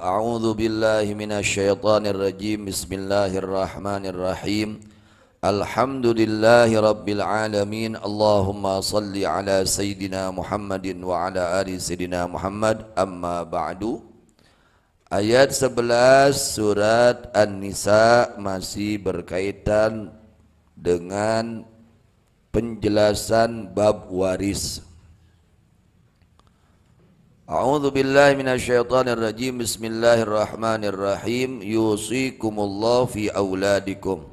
A'udzu billahi minasyaitonir rajim. Bismillahirrahmanirrahim. Alhamdulillahi rabbil alamin. Allahumma salli ala sayyidina Muhammadin wa ala ali sayyidina Muhammad. Amma ba'du. Ayat 11 surat An-Nisa masih berkaitan dengan penjelasan bab waris. A'udzu billahi minasyaitonir rajim. Bismillahirrahmanirrahim. Yusikumullahu fi auladikum.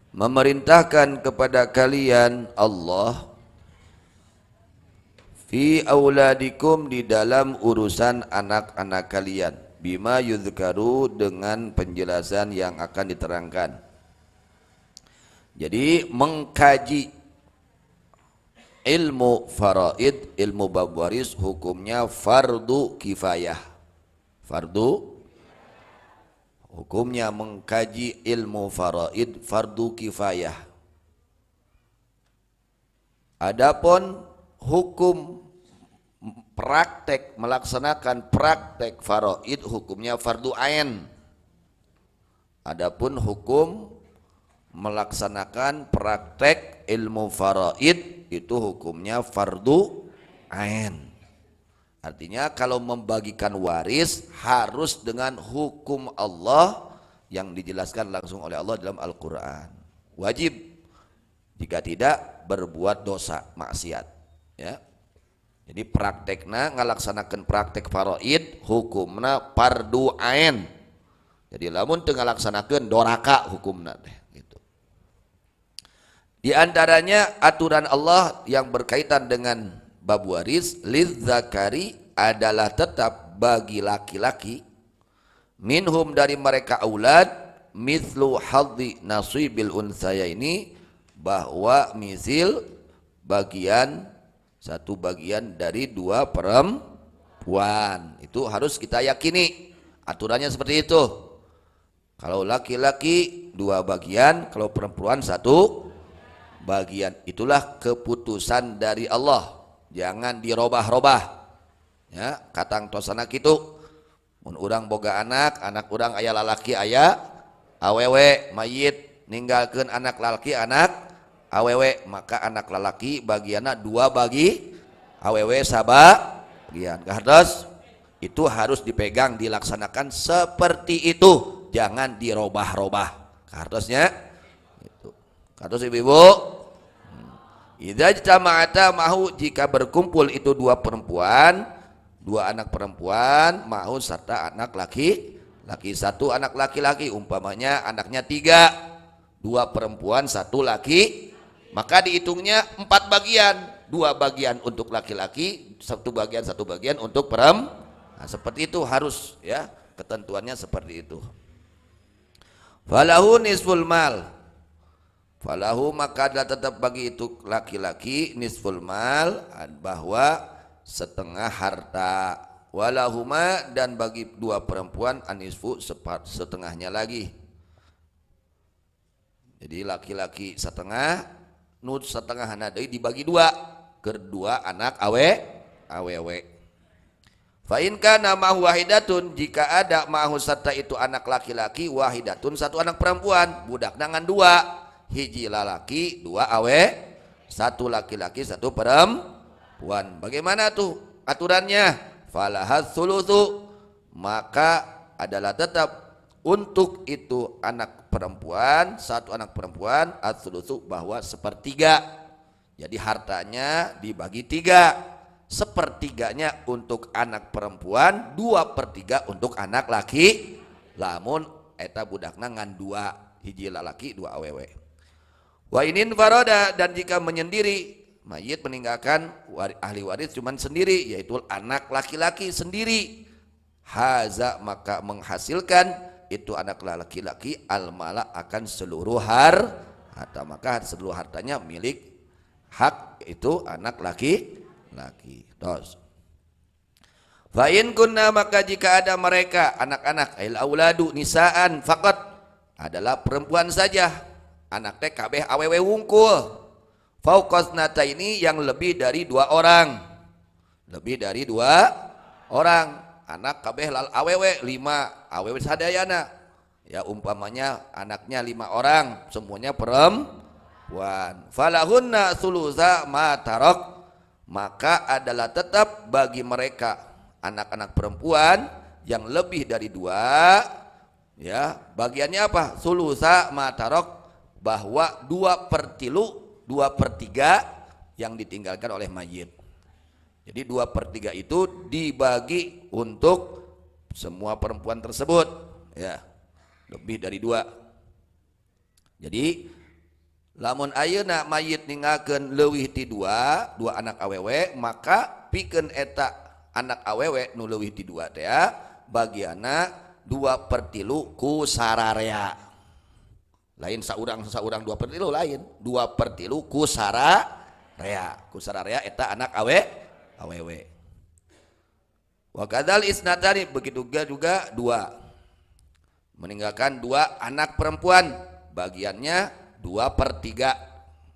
Memerintahkan kepada kalian Allah fi auladikum, di dalam urusan anak-anak kalian, bima yudhkaru, dengan penjelasan yang akan diterangkan. Jadi mengkaji ilmu faraid, ilmu bab waris, hukumnya fardu kifayah. Hukumnya mengkaji ilmu faraid fardu kifayah. Adapun hukum praktek, melaksanakan praktek faraid, hukumnya fardu ain. Adapun hukum melaksanakan praktek ilmu faraid itu hukumnya fardu ain. Artinya kalau membagikan waris harus dengan hukum Allah yang dijelaskan langsung oleh Allah dalam Al-Quran. Wajib, jika tidak berbuat dosa maksiat, ya. Jadi praktekna ngalaksanakan praktek faraid hukumna fardu ain. Jadi lamun teu ngalaksanakeun doraka hukumna teh. Di antaranya aturan Allah yang berkaitan dengan bab waris, lizzakari, adalah tetap bagi laki-laki, minhum, dari mereka aulad, mithlu hadzi nasibil unsayaini, bahwa misil bagian, satu bagian dari dua perempuan. Itu harus kita yakini, aturannya seperti itu. Kalau laki-laki dua bagian, kalau perempuan satu bagian. Itulah keputusan dari Allah, jangan dirobah-robah, ya. Katang tosana kitu, mun urang boga anak urang aya lalaki aya awewe, mayit ninggalkeun anak lalaki anak awewe, maka anak lalaki bagianna dua bagi awewe sabagian. Kahartos itu harus dipegang, dilaksanakan seperti itu, jangan dirobah-robah. Kahartosnya itu. Kados ibu-ibu, idza jama'ata mahu, jika berkumpul itu dua perempuan, dua anak perempuan, mahu serta anak laki-laki, satu anak laki-laki, umpamanya anaknya tiga, dua perempuan satu laki, maka dihitungnya empat bagian, dua bagian untuk laki-laki, satu bagian untuk perempuan. Nah, seperti itu harus, ya, ketentuannya seperti itu. Falahu nisful mal, falahu, maka adalah tetap bagi itu laki-laki, nisful mal, bahwa setengah harta, walahuma, dan bagi dua perempuan anisfu, setengahnya lagi. Jadi laki-laki setengah, nut setengah hanadai dibagi dua, kedua anak awewe. Fa in kana ma'hu wahidatun, jika ada ma'hu serta itu anak laki-laki, wahidatun, satu anak perempuan, budak nangan dua, hiji lalaki dua awe, satu laki-laki satu perempuan. Bagaimana tuh aturannya? Falahas sulusu, maka adalah tetap untuk itu anak perempuan, satu anak perempuan, as-sulusu, bahwa sepertiga. Jadi hartanya dibagi tiga, sepertiganya untuk anak perempuan, 2/3 untuk anak laki. Lamun eta budakna ngan dua, hiji lalaki dua awewe. Wa inin faroda, dan jika menyendiri, mayit meninggalkan ahli waris cuman sendiri, yaitu anak laki-laki sendiri, haza, maka menghasilkan itu anak laki-laki almala, akan seluruh harta, maka seluruh hartanya milik hak itu anak laki-laki. Terus fa in kunna, maka jika ada mereka anak-anak, ail auladu nisaan faqat, adalah perempuan saja, anak teh kabeh awewe wungkul, fauqasnata, ini yang lebih dari dua orang, anak kabeh lal awewe 5 awewe sadayana. Ya umpamanya anaknya 5 orang semuanya perempuan. Falahunna sulusa ma tarok, maka adalah tetap bagi mereka anak-anak perempuan yang lebih dari 2, ya bagiannya apa? Sulusa ma tarok, bahwa 2/3 yang ditinggalkan oleh mayit. Jadi 2/3 itu dibagi untuk semua perempuan tersebut, ya lebih dari 2. Jadi lamun ayeuna mayit ninggalkeun leuwih ti 2 anak awewe, maka pikeun eta anak awewe nu leuwih ti 2 teh bagianna 2/3 ku sararea. Lain saurang 2/3 lain, 2/3 ku sararea. Ku sararea eta anak awewe. Wa kadzal isnatani, begitu juga 2. Meninggalkan 2 anak perempuan, bagiannya 2/3,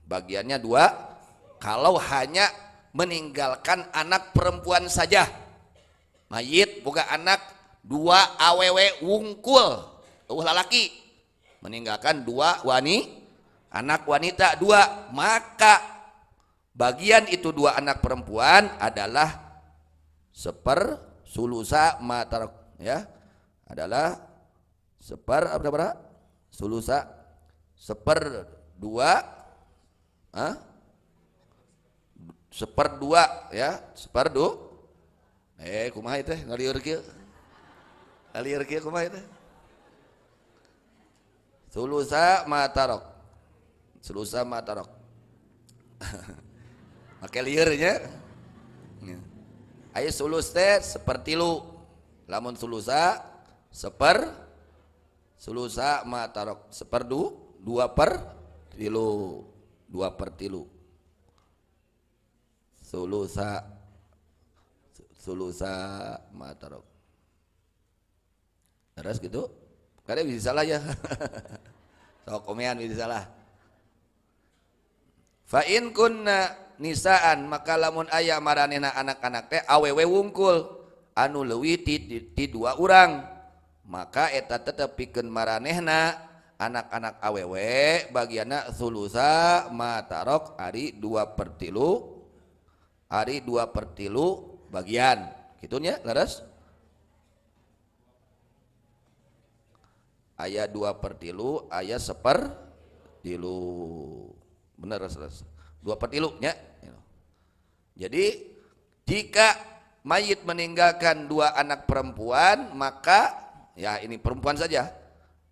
bagiannya 2. Kalau hanya meninggalkan anak perempuan saja, mayit boga anak 2 awewe wungkul lalaki, meninggalkan 2 anak wanita 2, maka bagian itu 2 anak perempuan adalah sulusa ma tarok, ya adalah berapa? Sulusa 1/2, 1/2 ya, 1/2. Kumaha teh ngalieur kieu? Ngalieur kieu kumaha teh? Sulusa ma tarok. Sulusa ma tarok. Make lieur nya. Aya sulus teh 1/3. Lamun sulusa sulusa ma tarok 2/3. Sulusa ma tarok. Terus gitu. Kada bisa salah ya. Sok komean bisa salah. Fa in kunna nisaan, maka lamun aya maranehna anak-anak teh awewe wungkul anu leuwih ti 2 urang, maka eta tetep pikeun maranehna anak-anak awewe bagianna sulusa ma tarok ari 2/3 bagian kitunya leres. Aya 2/3, aya 1/3, bener leres 2/3 nya. Jadi jika mayit meninggalkan 2 anak perempuan, maka ya ini perempuan saja,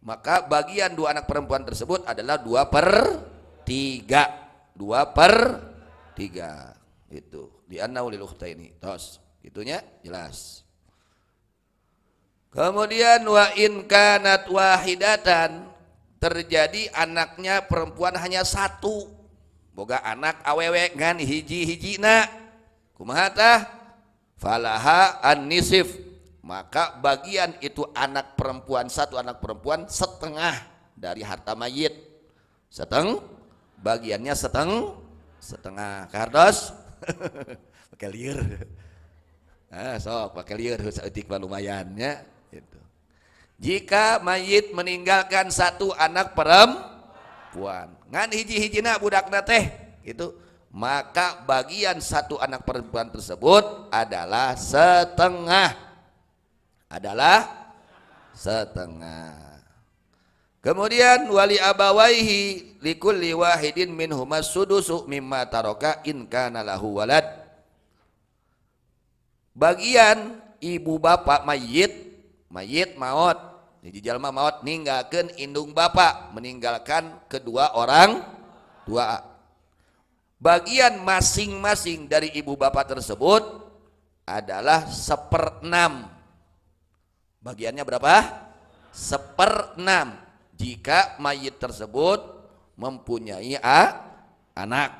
maka bagian 2 anak perempuan tersebut adalah 2/3 itu di annau lil ukhtaini. Tos gitunya jelas. Kemudian wa in kanat wahidatan, terjadi anaknya perempuan hanya 1, boga anak awewe ngan hiji-hijina, kumaha tah? Falaha an-nisif, maka bagian itu anak perempuan 1 anak perempuan setengah dari harta mayit. Bagiannya setengah. Kardos pakai lieur. Sok pakai lieur saeutik lumayan nya gitu. Jika mayit meninggalkan 1 anak perempuan ngan hiji-hijina budakna teh gitu, maka bagian 1 anak perempuan tersebut adalah setengah. Kemudian wali abawaihi likulli wahidin minhumas sudusu mimma taroka in kana lahu walad. Bagian ibu bapak mayit maut, jadi jalma maut ninggalkeun indung bapak, meninggalkan kedua orang tua. Bagian masing-masing dari ibu bapak tersebut adalah 1/6. Bagiannya berapa? 1/6 jika mayit tersebut mempunyai anak.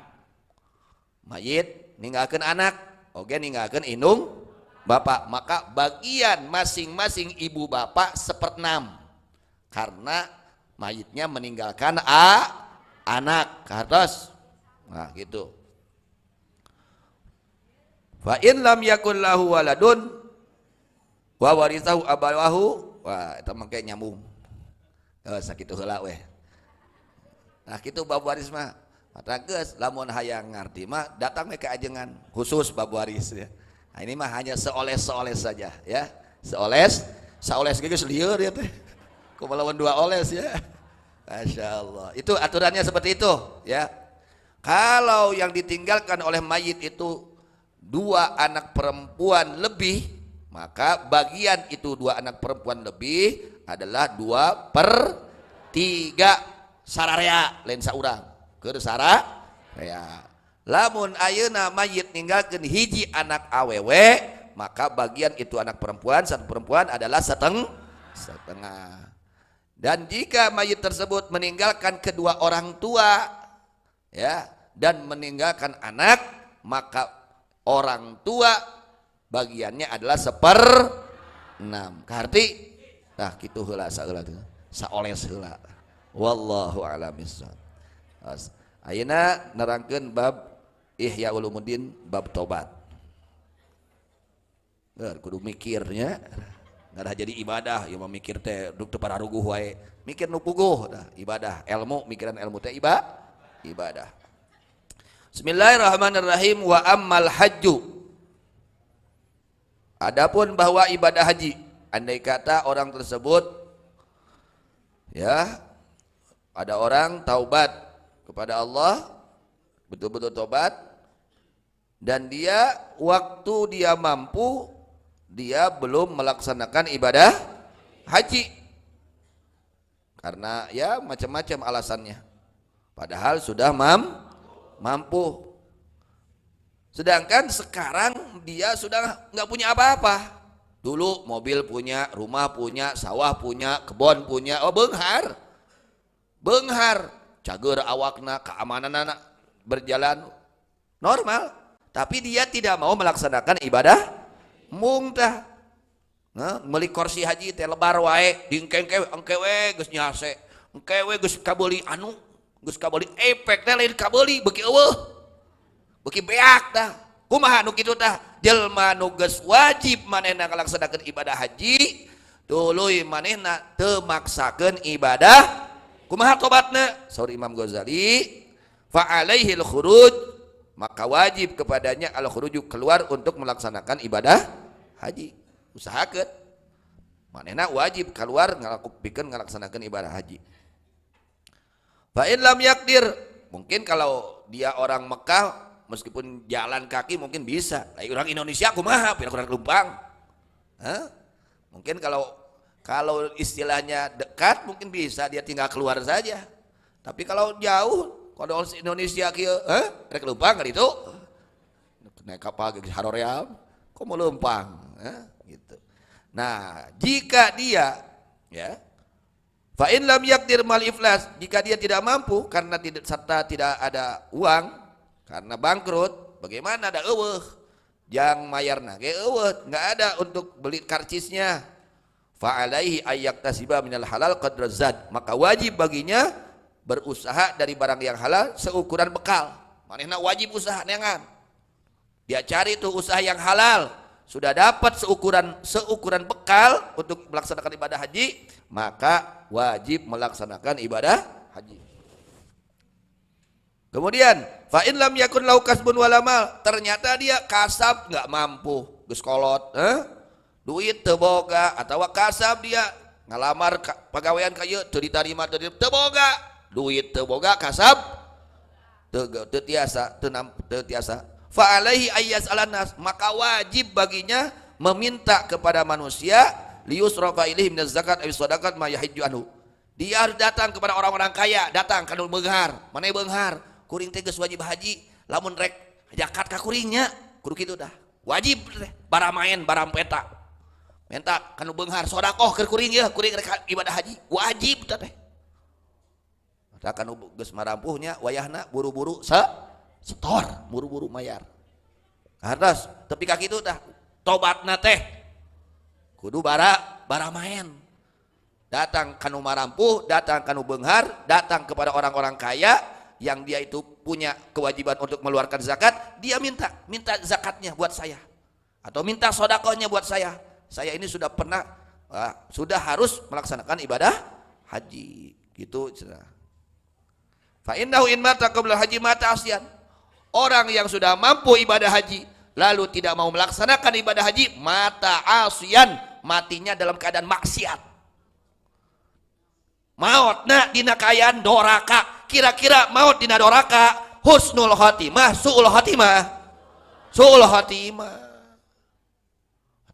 Mayit ninggalkeun anak, oge ninggalkeun indung bapak, maka bagian masing-masing ibu bapak 1/6 karena mayitnya meninggalkan anak. Kartos. Nah gitu. Fa in lam yakul lahu waladun, wa warithahu abawahu, wah eta mah nyambung. Sakitu heula weh. Nah kitu bab waris mah mata geus lamun hayang ngarti mah datang ke ajengan khusus bab waris ya. Nah, ini mah hanya seoles-seoles saja ya. Saoles geus lieur ya teh. Kumaha lawan dua oles ya. Masya Allah. Itu aturannya seperti itu ya. Kalau yang ditinggalkan oleh mayit itu 2 anak perempuan lebih, maka bagian itu 2 anak perempuan lebih adalah 2/3 sararea lain saurang keur sararea. Lamun ayeuna mayit ninggalkeun hiji anak awewe, maka bagian itu anak perempuan, satu perempuan adalah setengah. Dan jika mayit tersebut meninggalkan kedua orang tua ya dan meninggalkan anak, maka orang tua bagiannya adalah 1/6. Karti nah kitu heula saeulah teh. Saoles heula. Wallahu a'lam bishawab. Ayeuna nerangkeun bab Ihya Ulumuddin bab tobat. Kudu mikirnya. Nggak jadi ibadah, ya mau mikir teh duk teu pararuguh wae. Mikir nu puguh tah ibadah, ilmu, mikiran ilmu teh ibadah. Bismillahirrahmanirrahim. Wa ammal hajju. Adapun bahwa ibadah haji, andai kata orang tersebut ya ada orang taubat kepada Allah, betul-betul taubat, dan dia waktu dia mampu dia belum melaksanakan ibadah haji karena ya macam-macam alasannya, padahal sudah mampu. Sedangkan sekarang dia sudah nggak punya apa-apa. Dulu mobil punya, rumah punya, sawah punya, kebon punya, beunghar cager awakna, keamanan berjalan normal, tapi dia tidak mau melaksanakan ibadah mungtah. Nah, meuli kursi haji teh lebar wae, dingkengke engkewe geus nyase, engkewe geus kabeuli geus kabeuli efek teh lain kabeuli beuki eueuh. Beuki beak tah. Kumaha nu kitu tah? Jelma nu geus wajib manehna ngalaksanakeun ibadah haji, tuluy manehna teu maksakeun ibadah. Kumaha tobatna? Saur Imam Ghazali, fa alaihil khuruj, maka wajib kepadanya al-khuruju keluar untuk melaksanakan ibadah haji. Usahakeun manehna wajib keluar pikeun ngalaksanakeun ibadah haji. Fa in lam yaqdir, mungkin kalau dia orang Mekah meskipun jalan kaki mungkin bisa. Lai orang Indonesia kumaha pira-pira Lumpang. Mungkin kalau istilahnya dekat mungkin bisa dia tinggal keluar saja. Tapi kalau jauh kalau Indonesia kieu, rek leumpang kan itu. Naik kapal ke Haroream, kok mau leumpang, gitu. Nah, jika dia ya fa in lam yaqdir mal iflas, jika dia tidak mampu karena tidak ada uang, karena bangkrut, bagaimana ada eueuh jang mayarna ge eueuh, enggak ada untuk beli karcisnya. Fa alaihi ayyaktasiba minal halal qadra zad, maka wajib baginya berusaha dari barang yang halal seukuran bekal. Manehna wajib usaha neangan. Dia cari tuh usaha yang halal, sudah dapat seukuran bekal untuk melaksanakan ibadah haji, maka wajib melaksanakan ibadah haji. Kemudian fa in lam yakun lahu kasbun wala mal, ternyata dia kasab enggak mampu, geus kolot, duit teu boga, atawa kasab dia ngalamar pagawean ka ieu teu ditarima teu boga, duit teu boga, kasab teu tiasa, fa alaihi ayyas alanas, maka wajib baginya meminta kepada manusia liyusrafa ilaihi minaz zakat aw shadaqat ma yahijju anhu. Dia harus datang kepada orang-orang kaya, datang kana beunghar, maneh beunghar, kuring teh geus wajib haji, lamun rek zakat ka kuringnya, kudu kitu dah. Wajib teh bara main, bara peta. Minta kana beunghar sedekah keur kuring ieu, kuring rek ibadah haji, wajib teh. Kan geus marampuhnya wayahna buru-buru setor, buru-buru mayar. Hartos tepi ka kitu tah tobatna teh kudu bara main. Datang kanu marampuh, datang kanu beunghar, datang kepada orang-orang kaya yang dia itu punya kewajiban untuk mengeluarkan zakat, dia minta zakatnya buat saya atau minta sedekahnya buat saya. saya ini sudah pernah sudah harus melaksanakan ibadah haji gitu. Fa innahu in mata qabla haji mata asyan. Orang yang sudah mampu ibadah haji lalu tidak mau melaksanakan ibadah haji, mata asyan, matinya dalam keadaan maksiat. Mautna dina kayan doraka. Kira-kira maut dina doraka husnul khotimah, su'ul khotimah? Su'ul khotimah.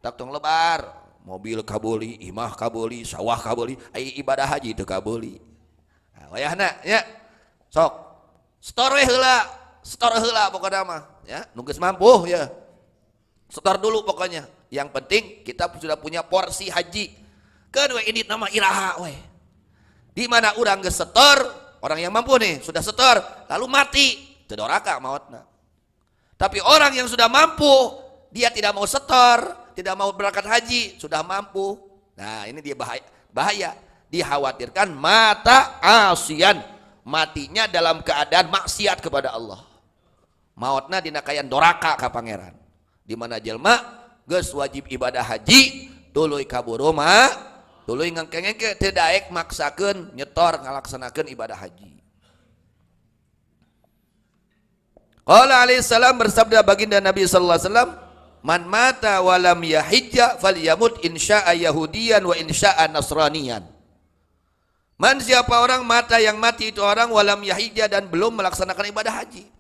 Tak tong lebar, mobil kabuli, imah kabuli, sawah kabuli, ai ibadah haji itu kabuli. Nah, wayahna ya. Sok setor heula pokoknya mah ya, nunggu mampu ya. Setor dulu pokoknya. Yang penting kita sudah punya porsi haji. Kan we ini nama iraha we. Di mana orang geus setor, orang yang mampu nih sudah setor lalu mati, teu doraka mautna. Tapi orang yang sudah mampu, dia tidak mau setor, tidak mau berangkat haji, sudah mampu. Nah, ini dia bahaya. Dikhawatirkan mata asyan, matinya dalam keadaan maksiat kepada Allah. Mautna dina kayan doraka ka pangeran. Di mana jelma geus wajib ibadah haji, tuluy kaburu mah, tuluy ngengke-ngengke teu daek maksakeun nyetor ngalaksanakeun ibadah haji. Qala alaihi salam, bersabda baginda Nabi sallallahu alaihi wasallam, man mata walam yahijja falyamut insya'a yahudiyan wa insya'a nasraniyan. Man, siapa orang mata yang mati itu orang walam yahijja dan belum melaksanakan ibadah haji.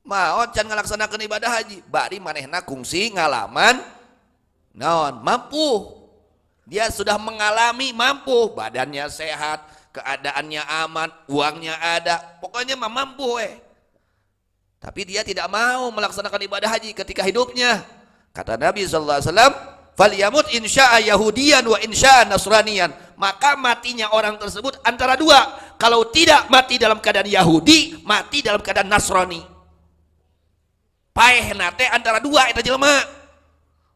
Maot can ngalaksanakan ibadah haji, bari manehna kungsi ngalaman naon mampu. Dia sudah mengalami mampu, badannya sehat, keadaannya aman, uangnya ada, pokoknya mah mampu Tapi dia tidak mau melaksanakan ibadah haji ketika hidupnya. Kata Nabi sallallahu alaihi wasallam, falyamut insya'a yahudiyan wa insya'a nasraniyan. Maka matinya orang tersebut antara dua. Kalau tidak mati dalam keadaan Yahudi, mati dalam keadaan Nasrani. Paehna teh antara dua eta jelema.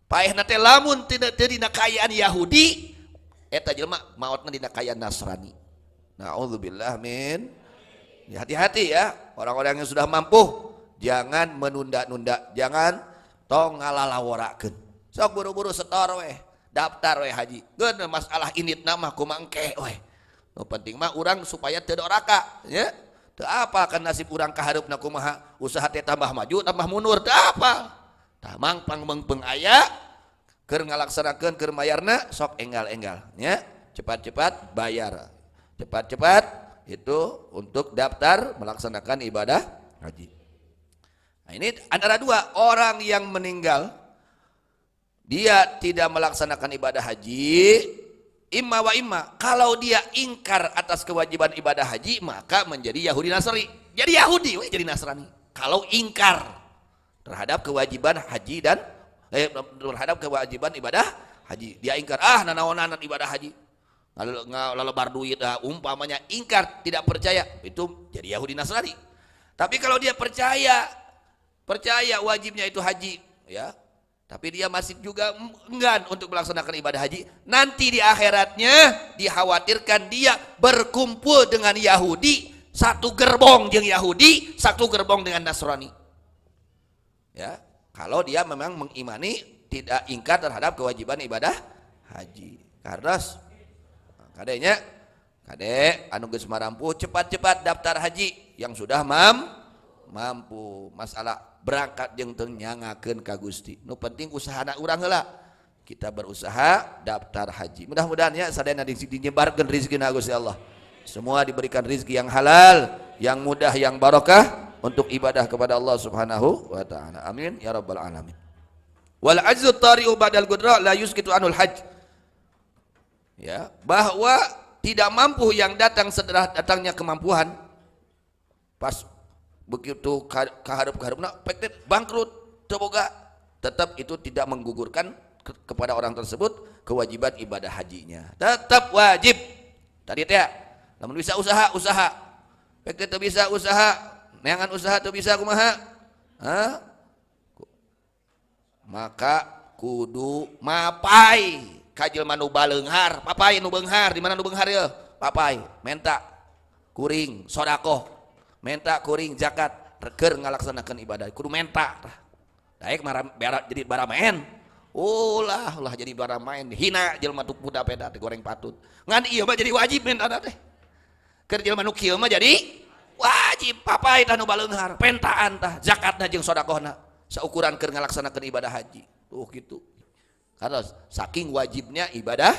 Paehna teh lamun teu dina kayaan Yahudi, eta jelema maotna dina kayaan Nasrani. Nauzubillah min. Hati-hati ya, orang-orang yang sudah mampu, jangan menunda-nunda, jangan tong ngalalaworakeun. Sok buru-buru setor weh, daftar weh haji. Geun masalah init nama kumaha engke weh. Nu penting mah urang supaya teu doraka, ya. Teu apa kan nasib urang kaharupna kumaha, usaha teh tambah maju, tambah mundur, teu apa. Tah mangpang meungpeung aya keur ngalaksanakeun keur mayarna sok enggal-enggal, ya. Cepat-cepat bayar. Cepat-cepat itu untuk daftar melaksanakan ibadah haji. Nah, ini antara dua, orang yang meninggal dia tidak melaksanakan ibadah haji, imma wa imma, kalau dia ingkar atas kewajiban ibadah haji maka menjadi Yahudi Nasrani. Jadi Yahudi jadi Nasrani kalau ingkar terhadap kewajiban haji dan terhadap kewajiban ibadah haji. Dia ingkar, nanaonan ibadah haji, ngalebar duit, umpamanya ingkar, tidak percaya, itu jadi Yahudi Nasrani. Tapi kalau dia percaya wajibnya itu haji, ya, tapi dia masih juga enggan untuk melaksanakan ibadah haji, nanti di akhiratnya dikhawatirkan dia berkumpul dengan Yahudi, satu gerbong jeung Yahudi, satu gerbong dengan Nasrani. Ya, kalau dia memang mengimani tidak ingkar terhadap kewajiban ibadah haji. Karena kadenya anu geus marampuh cepat-cepat daftar haji yang sudah mampu. Masalah berangkat jeung teu nyangakeun ka Gusti. Nu penting usahana urang heula. Kita berusaha daftar haji. Mudah-mudahan ya sadayana dinyebarkeun rezekina Gusti Allah. Semua diberikan rezeki yang halal, yang mudah, yang barokah untuk ibadah kepada Allah Subhanahu wa taala. Amin ya rabbal alamin. Wal ajzu tari'u ba'dal qudra la yusqitu anul hajj. Ya, bahwa tidak mampu yang datang setelah datangnya kemampuan, pas begitu kaharep-kaharepna pek bangkrut teu boga, tetap itu tidak menggugurkan kepada orang tersebut kewajiban ibadah hajinya. Tetap wajib. Tadi teh lamun bisa usaha, pek teu bisa usaha, neangan usaha teu bisa kumaha? Maka kudu mapai. Kajil manu baleunghar, papai nu beunghar, di mana nu beunghar ya? Papai, menta kuring sodaqoh, menta kuring zakat, keur ngalaksanakeun ibadah, kudu menta. Daek jadi baramaen, ulah jadi barang main hina jelema tuk budak peda teh goreng patut ngan ieu mah jadi wajib minta teh keur jelema nu kieu mah jadi wajib papai tah nu baleunghar pentaan tah zakatna jeung sedekahna saukuran keur ngalaksanakeun ibadah haji tuh gitu karena saking wajibnya ibadah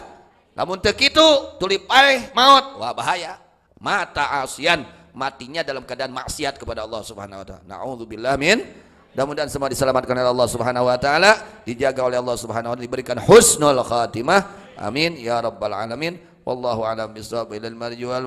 lamun teu kitu tulip paeh maut wah bahaya mata asian matinya dalam keadaan maksiat kepada Allah Subhanahu wa taala naudzubillah min. Mudah-mudahan semua diselamatkan oleh Allah Subhanahu wa taala, dijaga oleh Allah Subhanahu wa taala, diberikan husnul khatimah. Amin ya rabbal alamin. Wallahu a'lam bishawab. Ilal marji wal